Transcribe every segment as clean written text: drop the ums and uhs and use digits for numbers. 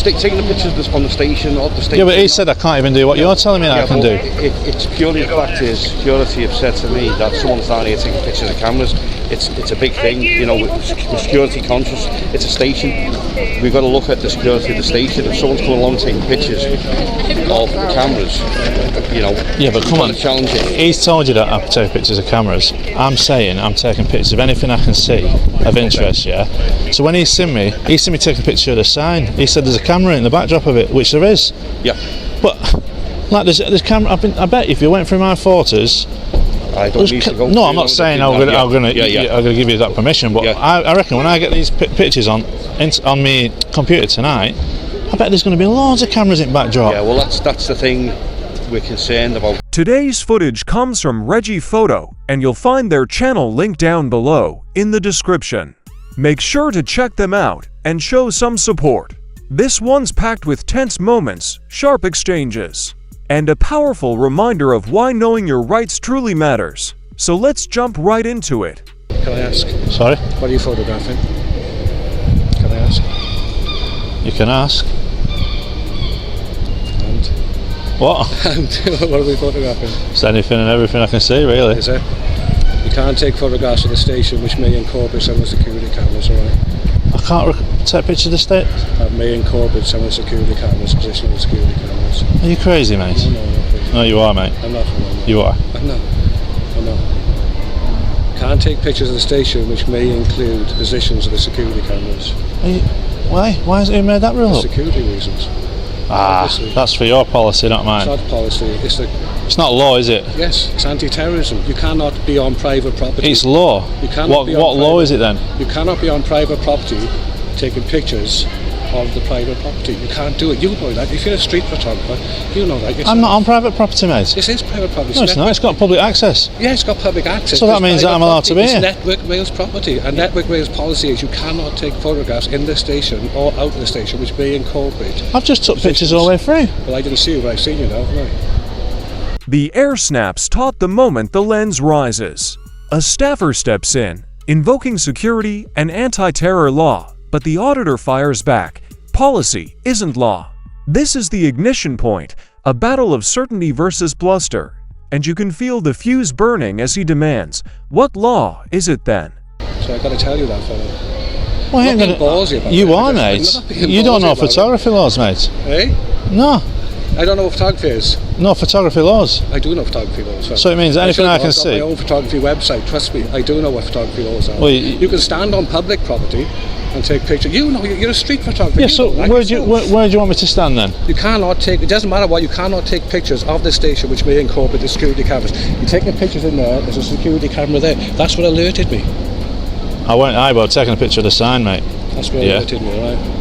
taking the pictures on the station, of the station. Yeah, but he said I can't even do what you're telling me that I can do. It's purely the fact is, security have said to me that someone's down here taking pictures of cameras. It's a big thing, you know, we're security conscious. It's a station. We've got to look at the security of the station. If someone's coming along taking pictures of the cameras, you know, yeah, but come on, challenge it. He's told you that I take pictures of cameras. I'm saying I'm taking pictures of anything I can see of interest, yeah? So when he's seen me taking a picture of the sign. He said there's a camera in the backdrop of it, which there is. Yeah. But, like, there's camera, I bet if you went through my photos, I don't need to go. No, I'm not saying I'm going to give you that permission, but I reckon when I get these pictures on my computer tonight, I bet there's going to be loads of cameras in backdrop. Yeah, well, that's the thing we're concerned about. Today's footage comes from Reggie Photo, and you'll find their channel linked down below in the description. Make sure to check them out and show some support. This one's packed with tense moments, sharp exchanges, and a powerful reminder of why knowing your rights truly matters. So let's jump right into it. Can I ask? Sorry? What are you photographing? Can I ask? You can ask. And? What? And what are we photographing? It's anything and everything I can see, really. Is it? You can't take photographs of the station which may incorporate some of the security cameras, alright? I can't take pictures of the state. That may incorporate some of the security cameras, position of the security cameras. Are you crazy, mate? No, I'm not crazy. No, you are, mate. I'm not. You are. I'm not. Can't take pictures of the station which may include positions of the security cameras. Why? Why has it made that rule up? Security reasons. Obviously. That's for your policy, not mine. It's not policy. It's not law, is it? Yes, it's anti-terrorism. You cannot be on private property. It's law. You cannot what law is it then? You cannot be on private property taking pictures of the private property. You can't do it. You know that. If you're a street photographer, you know that. I'm not on private property, mate. This is private property. No, it's not. It's got public access. Yeah, it's got public access. So that means that I'm allowed to be here. It's Network Rail's property, and Network Rail's policy is you cannot take photographs in the station or out of the station which may incorporate. I've just took pictures all the way through. Well, I didn't see you, but I've seen you now, haven't I? The air snaps taut the moment the lens rises. A staffer steps in, invoking security and anti-terror law, but the auditor fires back. Policy isn't law. This is the ignition point, a battle of certainty versus bluster, and you can feel the fuse burning as he demands, what law is it then? So I've got to tell you that, fella. Well, I ain't gonna, you are, mate. You don't know photography laws, mate. Eh? No. I don't know what photography is. No photography laws. I do know photography laws. Fella. So it means anything I can see. I've got my own photography website, trust me. I do know what photography laws are. Well, you can stand on public property and take pictures. You know, you're a street photographer. Yeah, so where do you want me to stand then? You cannot take, it doesn't matter what, you cannot take pictures of the station which may incorporate the security cameras. You're taking pictures in there, there's a security camera there. That's what alerted me. I went about taking a picture of the sign, mate. That's what alerted me, right?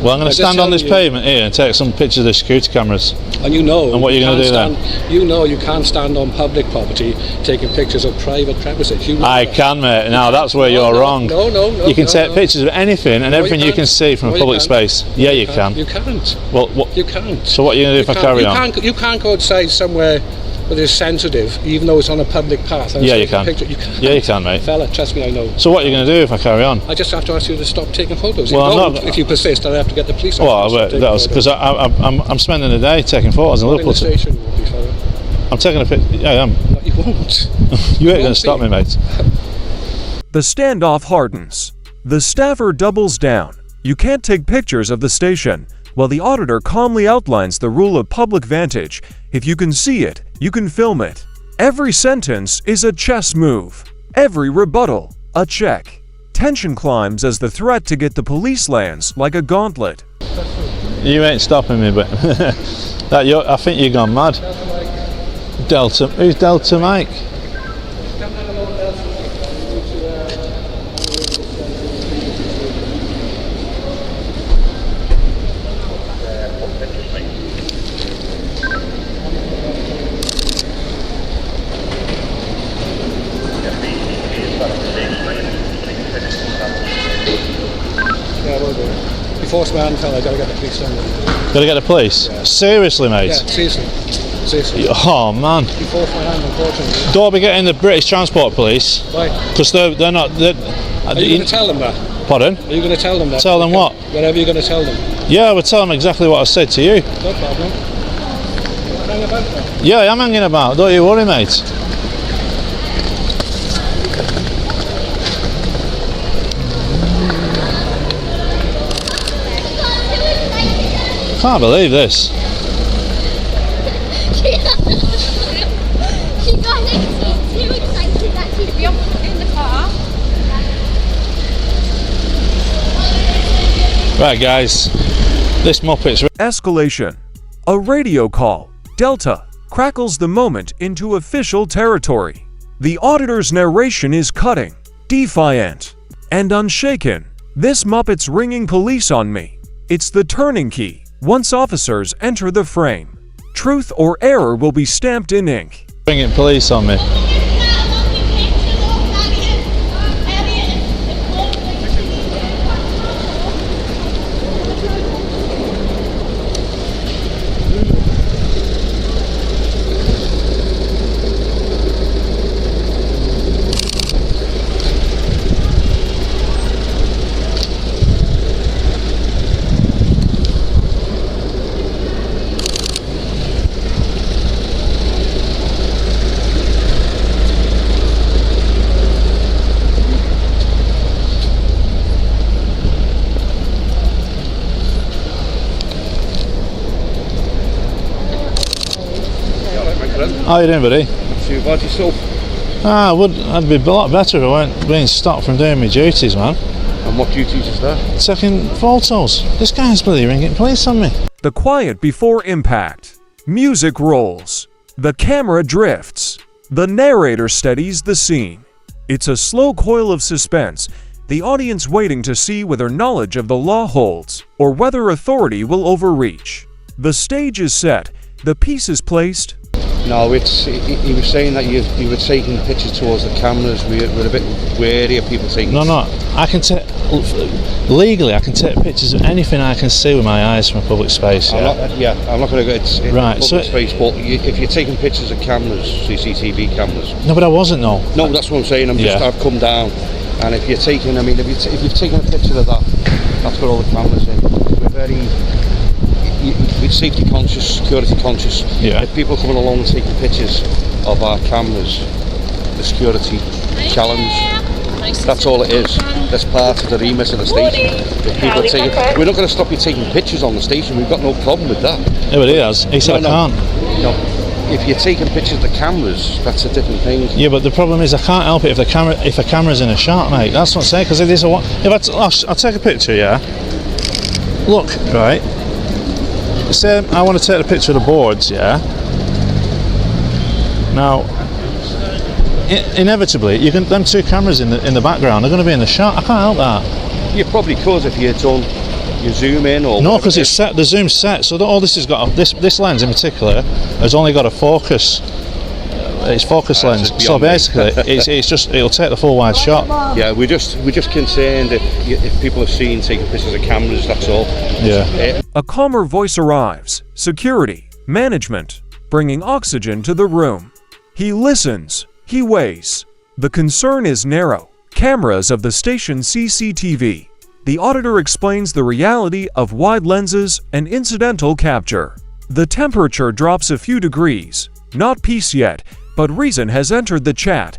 Well, I'm going to stand on this pavement here and take some pictures of the security cameras. And you know... And what are you going to do then? You know you can't stand on public property taking pictures of private premises. You know I can, mate. Now, that's where you're wrong. No. You can take pictures of anything and everything you can see from a public space. Yeah, you can. You can't. Well, what? You can't. So what are you going to do if I carry on? You can't go outside somewhere that is sensitive, even though it's on a public path. Yeah, you can. You can't. Yeah, you can, mate. Fella, trust me, I know. So what are you going to do if I carry on? I just have to ask you to stop taking photos. Well, if you persist, then I have to get the police. Well, that was because I'm spending the day taking photos in Liverpool. Station, will be, fella. I'm taking a picture. Yeah, I am. No, you won't. You ain't going to stop me, mate. The standoff hardens. The staffer doubles down. You can't take pictures of the station, while the auditor calmly outlines the rule of public vantage. If you can see it, you can film it. Every sentence is a chess move. Every rebuttal, a check. Tension climbs as the threat to get the police lands like a gauntlet. You ain't stopping me, but I think you've gone mad. Delta. Who's Delta Mike? Force my hand, fella, I gotta get the police down there. Gotta get the police? Yeah. Seriously, mate? Yeah, seriously. Oh, man. You forced my hand, unfortunately. Don't be getting the British Transport Police. Why? Because they're not... Are you going to tell them that? Pardon? Are you going to tell them that? Tell them what? Whatever you're going to tell them. Yeah, I would tell them exactly what I said to you. No problem. Hang about then. Yeah, I'm hanging about, don't you worry, mate. Can't believe this. She got too excited that she'd be in the car. Right, guys, this Muppet's. Escalation. A radio call, Delta, crackles the moment into official territory. The auditor's narration is cutting, defiant, and unshaken. This Muppet's ringing police on me. It's the turning key. Once officers enter the frame, truth or error will be stamped in ink. Bringing police on me. How you doing, buddy? Not too bad yourself. I'd be a lot better if I weren't being stopped from doing my duties, man. And what duties is that? Taking photos. This guy's bloody ringing police on me. The quiet before impact. Music rolls. The camera drifts. The narrator steadies the scene. It's a slow coil of suspense, the audience waiting to see whether knowledge of the law holds or whether authority will overreach. The stage is set. The piece is placed. No, he was saying that you were taking pictures towards the cameras. We're a bit wary of people taking. No, I can take legally. I can take pictures of anything I can see with my eyes from a public space. Yeah, I'm not going to go. It's right, public so space, but if you're taking pictures of cameras, CCTV cameers. No, but I wasn't. No, that's what I'm saying. I've come down, and if you're taking, if you've taken a picture of that, that's got all the cameras in. We're very. We're safety conscious, security conscious. Yeah. If people are coming along and taking pictures of our cameras, the security challenge, that's all it is. That's part of the remit of the station. If people we're not going to stop you taking pictures on the station. We've got no problem with that. Yeah, but he has. He said I can't. No. If you're taking pictures of the cameras, that's a different thing. Yeah, but the problem is I can't help it if a camera's in a shot, mate. That's what I'm saying. Because it is I'll take a picture, yeah. Look, right. Say I want to take a picture of the boards, yeah. Now, inevitably, them two cameras in the background are going to be in the shot. I can't help that. You probably could if you zoom in or. No, because it's set. The zoom's set, so all this has got this lens in particular has only got a focus. It's focus lens, so basically it'll take the full wide shot. Yeah, we're just concerned if people have seen taking pictures of cameras. That's all. Yeah. A calmer voice arrives. Security, management, bringing oxygen to the room. He listens. He weighs. The concern is narrow. Cameras of the station CCTV. The auditor explains the reality of wide lenses and incidental capture. The temperature drops a few degrees. Not peace yet, but reason has entered the chat.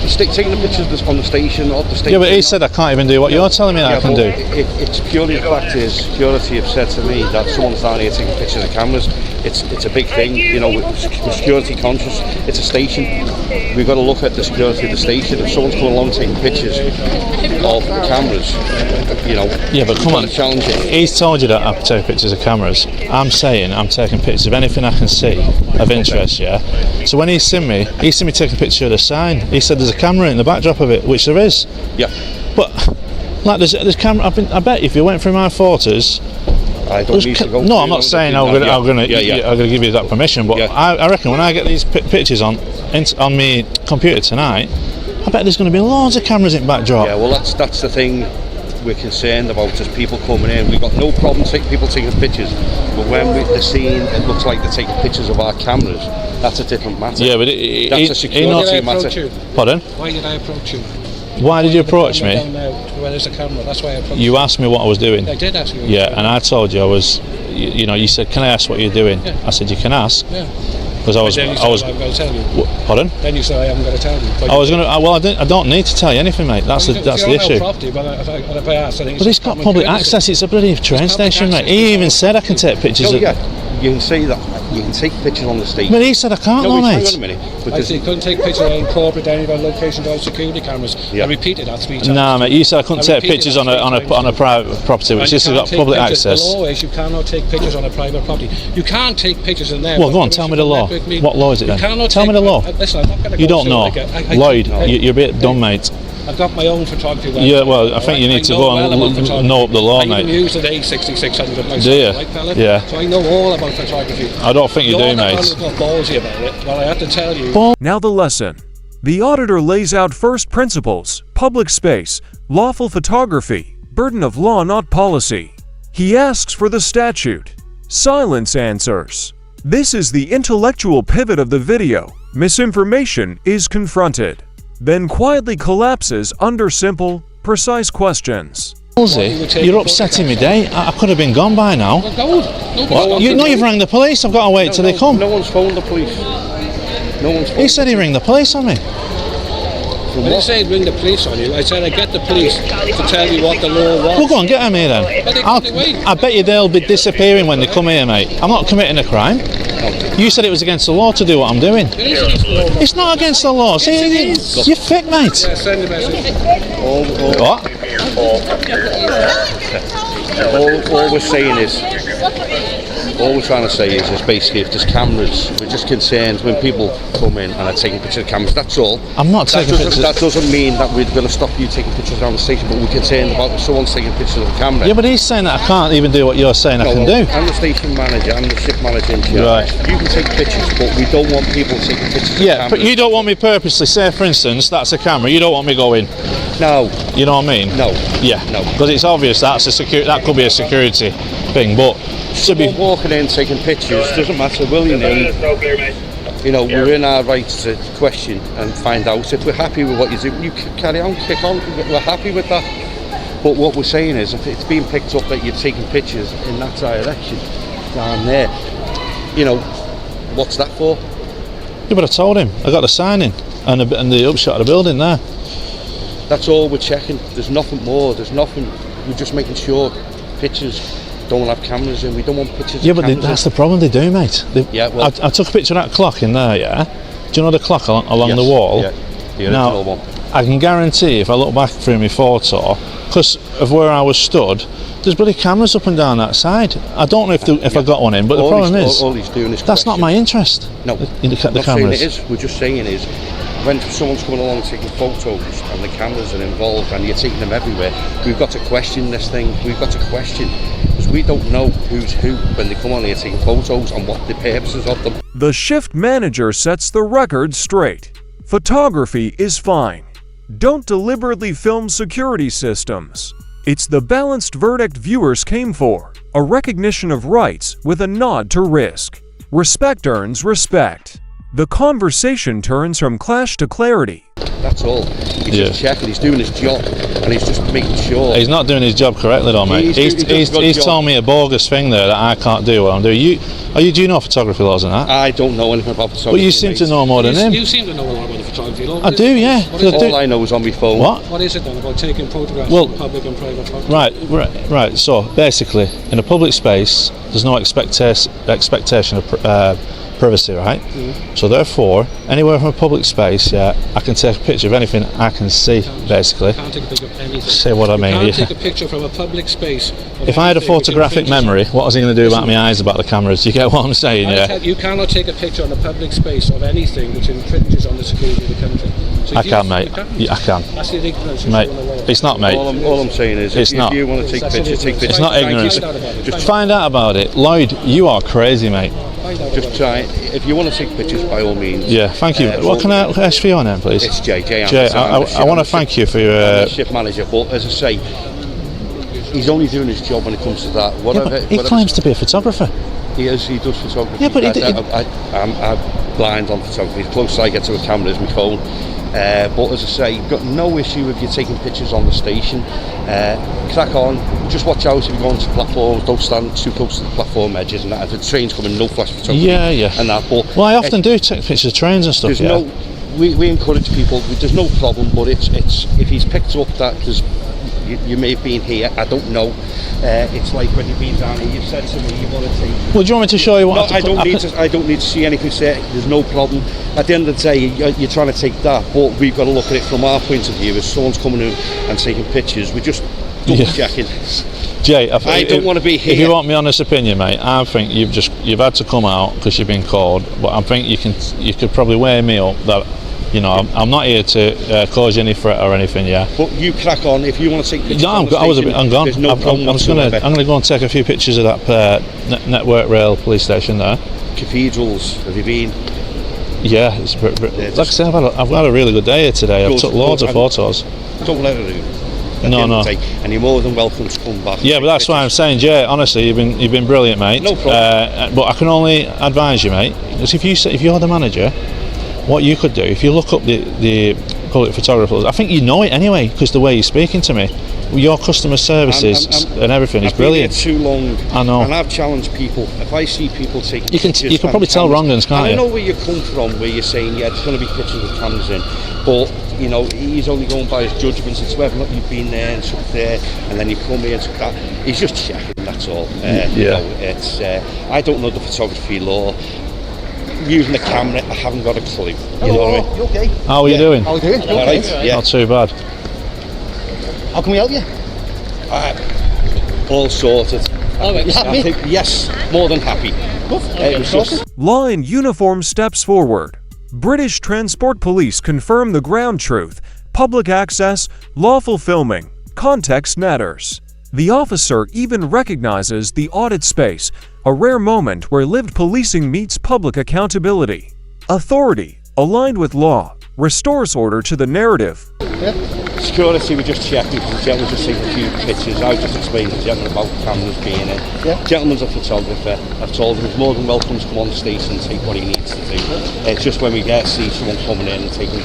Taking the pictures on the station, of the station. Yeah, but he said I can't even do what you're telling me that I can do. It's purely the fact is, security have said to me that someone's down here taking pictures of cameras. It's a big thing, we're security conscious. It's a station. We've got to look at the security of the station. If someone's coming along taking pictures of the cameras, Yeah, but come on. Challenge it. He's told you that I take pictures of cameras. I'm saying I'm taking pictures of anything I can see of interest, yeah? So when he's seen me taking a picture of the sign. He said there's a camera in the backdrop of it, which there is. Yeah. But, like, there's camera, I bet if you went through my photos... I don't need to go. No, I'm not saying I'm going to give you that permission, but I reckon when I get these pictures on my computer tonight, I bet there's going to be loads of cameras in backdrop. Yeah, well, that's the thing we're concerned about, is people coming in. We've got no problem people taking pictures, but when they're seeing it looks like they're taking pictures of our cameras, that's a different matter. Yeah, but that's a security matter. Pardon? Why did I approach you? Why did you approach me? Down there to where there's a camera. That's why I approached You asked me what I was doing. I did ask you. Yeah, and I told you I was. You know, you said, "Can I ask what you're doing?" Yeah. I said, "You can ask." Yeah. Because I was. Then you I said, was. I'm going to tell you. Pardon? Then you said, I am going to tell you. But I was gonna. Well, I don't need to tell you anything, mate. That's the issue. Property, but if I ask, I think But it's got public access. It's a bloody train station, mate. He even said I can take pictures. No, yeah, you can say that. You can take pictures on the station. But he said I can't, No, though, hang mate. on a minute. I Because said, couldn't take pictures in corporate any of our locations on security cameras. Yeah. I repeated that 3 times. Nah, mate. You said I couldn't take repeated pictures that on a 3 times. private property, which And this you has got can't take public pictures. access. The law is you cannot take pictures on a private property. You can't take pictures in there. Well, go on. Tell me the law. What law is it then? Tell me the law. Listen, I'm not going to You don't know, Lloyd. You're a bit dumb, mate. I've got my own photography website. Yeah, well, I think you need to go and know up the law, I even mate. use an A6600 myself, Do you? right, fella? Yeah. So I know all about photography. I don't think you do, You're mate. the one who's got ballsy about it. Well, I have to tell you. Now the lesson. The auditor lays out first principles, public space, lawful photography, burden of law not policy. He asks for the statute. Silence answers. This is the intellectual pivot of the video. Misinformation is confronted, then quietly collapses under simple, precise questions. You're upsetting me, day. I could have been gone by now. What? You've rang the police. I've got to wait till they come. No one's phoned the police. No one's phoned. He said he rang the police on me. I didn't say ring the police on you. I said I get the police to tell you what the law was. Well, go on, get them here then. I bet you they'll be disappearing when they come here, mate. I'm not committing a crime. You said it was against the law to do what I'm doing. It's not against the law. See, you're thick, mate. Yeah, send a message. What? All we're saying is, all we're trying to say is basically if there's cameras, we're just concerned when people come in and are taking pictures of cameras, that's all. I'm not taking pictures. That doesn't mean that we're going to stop you taking pictures around the station, but we're concerned about if someone's taking pictures of the camera. Yeah, but he's saying that I can't even do what you're saying I can do. I'm the station manager, I'm the ship manager in charge. Right. You can take pictures, but we don't want people taking pictures of Yeah, cameras. but you don't want me purposely, say for instance, that's a camera, you don't want me going. No. You know what I mean? No. Yeah. No. Because it's obvious that could be a security thing, but to be Walking in, taking pictures, doesn't matter, will you need? You know, we're in our rights to question and find out. If we're happy with what you do, you carry on, kick on, we're happy with that. But what we're saying is, if it's being picked up that you're taking pictures in that direction, down there, you know, what's that for? Yeah, but I told him, I got the signing and the upshot of the building there. That's all we're checking. There's nothing more. There's nothing. We're just making sure pictures don't have cameras in. We don't want pictures. Yeah, of but cameras that's the problem, they do, mate. Yeah, well, I took a picture of that clock in there, yeah? Do you know the clock along yes, the wall? Yeah, the Now, original one. I can guarantee if I look back through my photo, because of where I was stood, there's bloody cameras up and down that side. I don't know if I got one in, but the problem is, all he's doing is that's not my interest. No, the I'm not saying cameras. it is. We're just saying is when someone's coming along taking photos and the cameras are involved and you're taking them everywhere, we've got to question this thing. We've got to question because we don't know who's who when they come on here taking photos and what the purposes of them. The shift manager sets the record straight. Photography is fine. Don't deliberately film security systems. It's the balanced verdict viewers came for, a recognition of rights with a nod to risk. Respect earns respect. The conversation turns from clash to clarity. That's all. He's just checking, he's doing his job and he's just making sure. He's not doing his job correctly though, mate. He's told me a bogus thing there that I can't do what I'm doing. Do you know photography laws and that? I don't know anything about photography. But you seem to know more than him. You seem to know a lot about the photography law. I do, yeah. All I know is on my phone. What is it then about taking photographs of public and private property? Right. So basically, in a public space, there's no expectation of privacy, right? So therefore, anywhere from a public space, yeah, I can take a picture of anything I can see, basically. You can't take a picture of anything. Say what I mean. You can't take a picture from a public space. If I had a photographic memory, what was he going to do about my eyes about the cameras? You get what I'm saying, yeah? You cannot take a picture on a public space of anything which infringes on the security of the country. So I can, mate. Yeah, I can. That's your ignorance. Mate, it's not, mate. All I'm saying is, It's if not. you want to take pictures, take pictures. It's not ignorance. Just Find out about it. Lloyd, you are crazy, mate. Just try. If you want to take pictures, by all means. Yeah, thank you. What can I ask for your name, please? It's Jay. Jay, I want to thank you for your... I'm the ship manager, but as I say, he's only doing his job when it comes to that. He claims to be a photographer. He does photography. Yeah, but I'm blind on photography. The closest I get to a camera is my phone. But as I say, you've got no issue if you're taking pictures on the station. Crack on, just watch out if you're going to platforms, don't stand too close to the platform edges and that. If the train's coming, no flash photography and that. But well, I often do take pictures of trains and stuff. We encourage people, there's no problem, but it's if he's picked up that you may have been here, I don't know. It's like when you've been down here, you've said to me you want to take. Well, do you want me to show you what? No, I don't need to see anything. There's no problem. At the end of the day, you're trying to take that, but we've got to look at it from our point of view. If someone's coming in and taking pictures, we're just double checking. Jay, I don't want to be here. If you want my honest opinion, mate, I think you've had to come out because you've been called. But I think you could probably weigh me up that. You know, I'm not here to cause you any threat or anything, yeah. But you crack on if you want to take pictures. No, I'm gone. There's no problem whatsoever. I'm going to go and take a few pictures of that Network Rail police station there. Cathedrals, have you been? Yeah, it's like I say, I've had a really good day here today. I've took loads of photos. Don't let it do. No. And you're more than welcome to come back. Yeah, but that's why I'm saying, Jay. Honestly, you've been brilliant, mate. No problem. But I can only advise you, mate, because if you're the manager. What you could do, if you look up the public photographers, I think you know it anyway, because the way you're speaking to me, your customer services and everything is brilliant. I've been here too long. I know. And I've challenged people. If I see people taking pictures, you can probably tell wrong ones, can't you? I know where you come from, where you're saying, yeah, there's going to be pictures with cameras in, but you know, he's only going by his judgments. It's whether or not you've been there and took there, and then you come here and took that. He's just checking. That's all. You know, it's. I don't know the photography law. Using the camera, I haven't got a clue. You know what I mean? You okay? How are you doing? How are you doing? All right. Yeah. Not too bad. How can we help you? All sorted. You happy? Yes, more than happy. It was just. Law in uniform steps forward. British Transport Police confirm the ground truth. Public access, lawful filming, context matters. The officer even recognizes the audit space, a rare moment where lived policing meets public accountability. Authority, aligned with law, restores order to the narrative. Security, we're just checking. The gentleman just taking a few pictures. I just explained to the gentleman about cameras being in. Gentleman's a photographer. I've told him he's more than welcome to come on the station and take what he needs to do. It's just when we get to see someone coming in and taking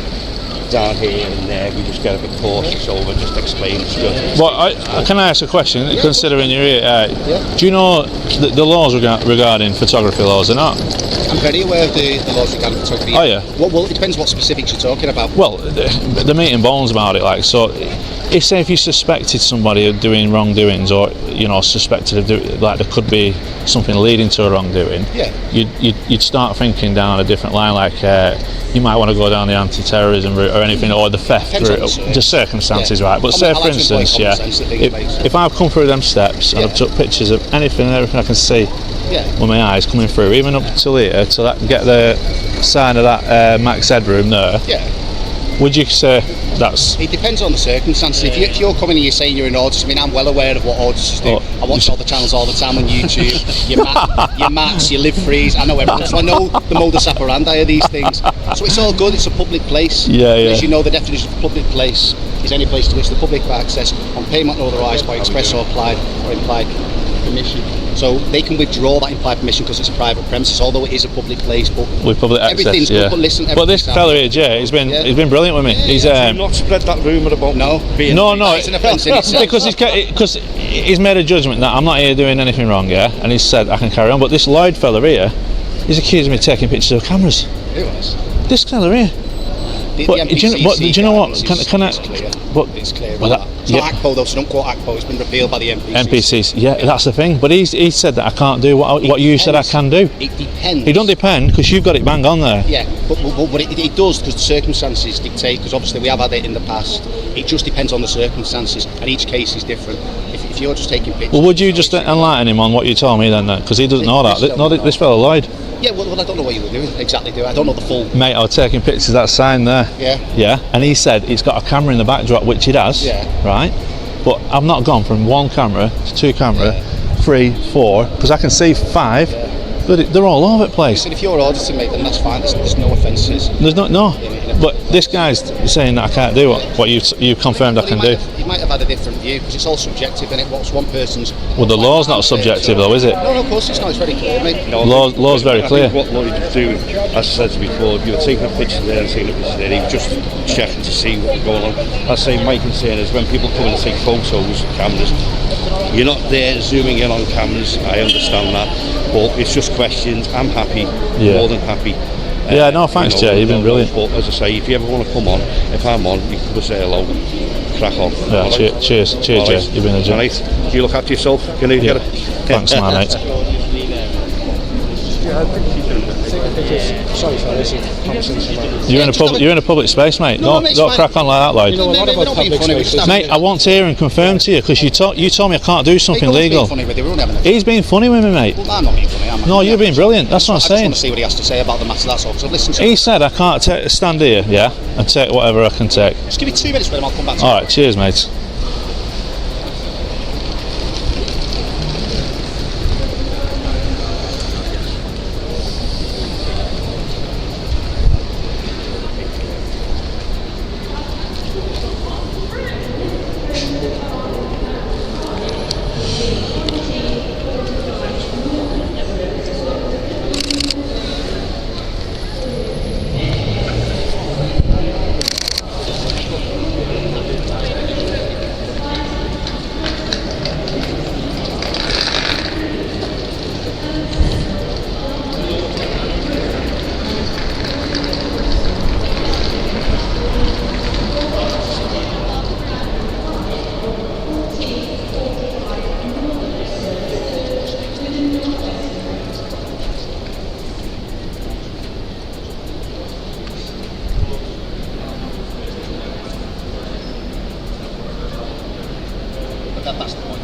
down here and there, we just get a bit cautious over, just explain security. Well, can I ask a question? Considering you're here, do you know the laws regarding photography laws or not? I'm very aware of the laws regarding photography. Oh yeah. Well, it depends what specifics you're talking about. Well, the meat and bones about it, like, so if you suspected somebody of doing wrongdoings, or suspected of like there could be something leading to a wrongdoing, you'd start thinking down a different line, like you might want to go down the anti-terrorism route or anything, or the theft route, the circumstances, right? But say, for instance, if I've come through them steps and I've took pictures of anything and everything I can see with my eyes coming through, even up till here, to get the sign of that max headroom there, would you say that's... It depends on the circumstances. If you're coming and you're saying you're an auditor, I mean, I'm well aware of what auditors do. I watch all the channels all the time on YouTube. your Max, your Live Freeze, I know everyone. So I know the modus operandi of these things. So it's all good, it's a public place. As you know, the definition of a public place is any place to which the public have access on payment authorised by express or implied permission. So they can withdraw that implied permission because it's a private premises, although it is a public place. But with public access, everything's good. But this fella here, Jay, he's been brilliant with me. He's not spread that rumour about being it's an offence in itself. because he's made a judgment that I'm not here doing anything wrong, and he's said I can carry on. But this Lloyd fella here, he's accused me of taking pictures of cameras. Who was? This fella here. Do you know what? Can I? It's clear. It's not ACPO though, so don't quote ACPO. It's been revealed by the NPCs. That's the thing. But he said that I can't do what you said I can do. It depends. It don't depend because you've got it bang on there. Yeah, but it does because the circumstances dictate. Because obviously we have had it in the past. It just depends on the circumstances, and each case is different. If you're just taking pictures. Well, would you just enlighten him on what you told me then? Because he doesn't know that. This fellow lied. Yeah, well, I don't know what you were doing exactly. I don't know the full. Mate, I was taking pictures of that sign there. Yeah. And he said it's got a camera in the backdrop, which it has. Right. But I've not gone from one camera to two camera, 3, 4, because I can see 5. they're all over the place. So if you're auditing, mate, then that's fine. There's no offences. There's no. But this guy's saying that I can't do what you confirmed I can do. He might have had a different view because it's all subjective, and what's one person's. Well, the law's not subjective though, is it? No, of course it's not. It's very clear, mate. No, Law's very clear. I think what Lloyd would do, as I said to you before, if you were taking a picture there and taking a picture there, he was just checking to see what's going on. I say my concern is when people come in and take photos with cameras, you're not there zooming in on cameras. I understand that, but it's just questions. I'm happy, more than happy. Yeah, no, thanks, Jay. You've been brilliant. But as I say, if you ever want to come on, if I'm on, you can just say hello, crack on. Yeah, cheers, Jay. You've been a gent. Right. Do you look after yourself? Can you get it? Thanks, man, mate. Sorry for this conversation. You're in a public space, mate. No, Don't crack on like that, Lloyd. know a lot about public spaces. Mate, I want to hear and confirm to you because you told me I can't do something legal. He's being funny with me, mate. Well, I'm not being funny, am I? No, you're being brilliant. That's what I'm saying. I just want to see what he has to say about the matter. That's all. So listen to He said I can't stand here, yeah, and take whatever I can take. Just give me 2 minutes with him. I'll come back to you. All right, cheers, mate. That's the point.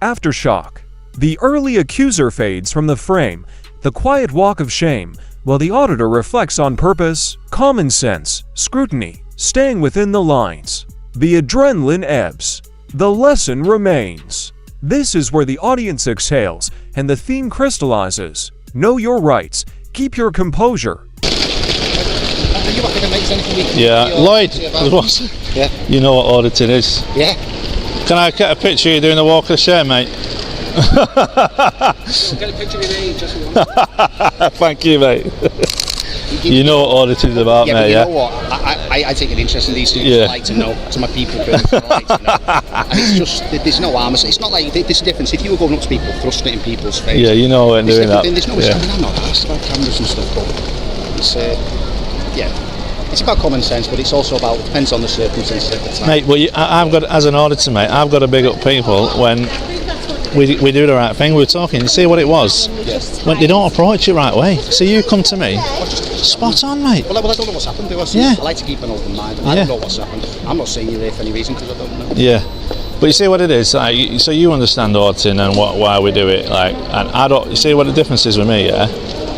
Aftershock. The early accuser fades from the frame, the quiet walk of shame, while the auditor reflects on purpose, common sense, scrutiny, staying within the lines. The adrenaline ebbs. The lesson remains. This is where the audience exhales and the theme crystallizes. Know your rights. Keep your composure. Yeah, Lloyd, Yeah. you know what auditing is. Yeah. Can I get a picture of you doing the walk of the shame, mate? Get a picture of me, just one. Thank you, mate. You know what auditing is about, Yeah, mate, but you yeah? know what? I take an interest in these things. Yeah. I like to know, to my people, I like to know. And it's just, there's no harm. It's not like, there's a difference. If you were going up to people, thrusting it in people's face. Yeah, you know when doing that. There's no, Yeah. I mean, I'm not asked about cameras and stuff, but it's, it's about common sense, but it's also about, it depends on the circumstances at the time. Mate, well, I've got, as an auditor, mate, I've got to big up people when we do the right thing. We were talking, you see what it was? When they don't approach it right way. So you come to me, spot on, mate. Well, I don't know what's happened, do I? Yeah. I like to keep an open mind, and I don't know what's happened. I'm not saying you're here for any reason, because I don't know. Yeah, but you see what it is. Like, so you understand auditing and why we do it. Like, and I don't. You see what the difference is with me? Yeah,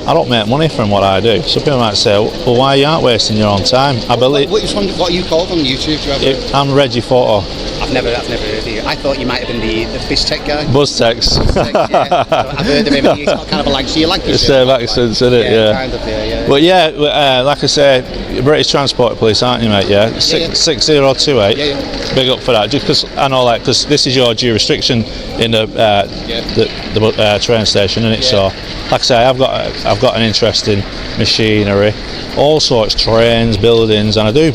I don't make money from what I do. So people might say, "Well, why you aren't wasting your own time?" I believe. What are you called on YouTube? Do you have I'm Reggie Photo. I've never heard of you. I thought you might have been the BizTech guy. BuzzTex. Yeah. I've heard of him. He's got kind of a Lancashire It's same accent, isn't it? Yeah. Kind of, yeah. But yeah, like I say, British Transport Police, aren't you, mate? Yeah. 6028. Yeah. Big up for that. Just because I know that, because this is your jurisdiction in the train station, isn't it? So, like I say, I've got an interest in machinery, all sorts, trains, buildings, and I do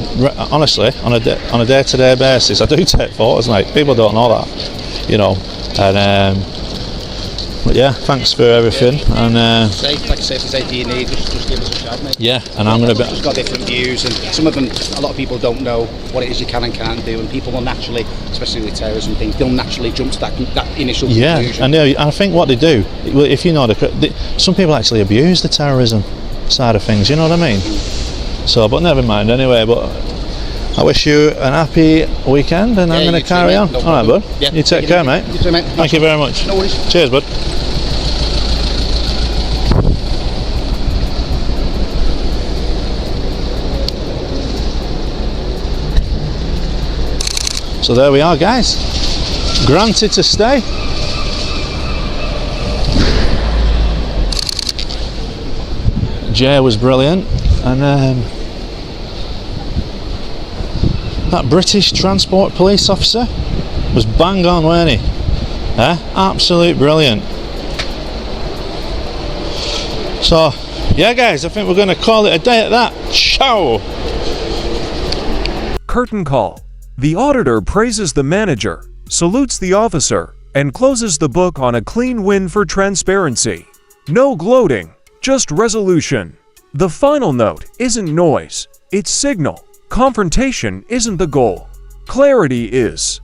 honestly on a day-to-day basis. I do take photos, mate. People don't know that, you know. And but yeah, thanks for everything. And like I say, if there's anything you need, just give us a shout, mate. yeah, and I'm gonna be. It's got different views, and some of them, a lot of people don't know what it is you can and can't do, and people will naturally, especially with terrorism things, they'll naturally jump to that initial conclusion. And I think what they do, if you know, some people actually abuse the terrorism side of things. You know what I mean? So, but never mind. Anyway, but I wish you an happy weekend, and I'm Yeah, going you to too, carry mate. on. No All right, problem. bud. Yeah, You take it care, easy. mate. You too, mate. Thank you very much. No worries. Cheers, bud. So there we are, guys. Granted to stay. Jay was brilliant, and that British Transport Police officer was bang on, weren't he? Absolute brilliant. So, yeah, guys, I think we're going to call it a day at that. Ciao! Curtain call. The auditor praises the manager, salutes the officer, and closes the book on a clean win for transparency. No gloating, just resolution. The final note isn't noise, it's signal. Confrontation isn't the goal. Clarity is.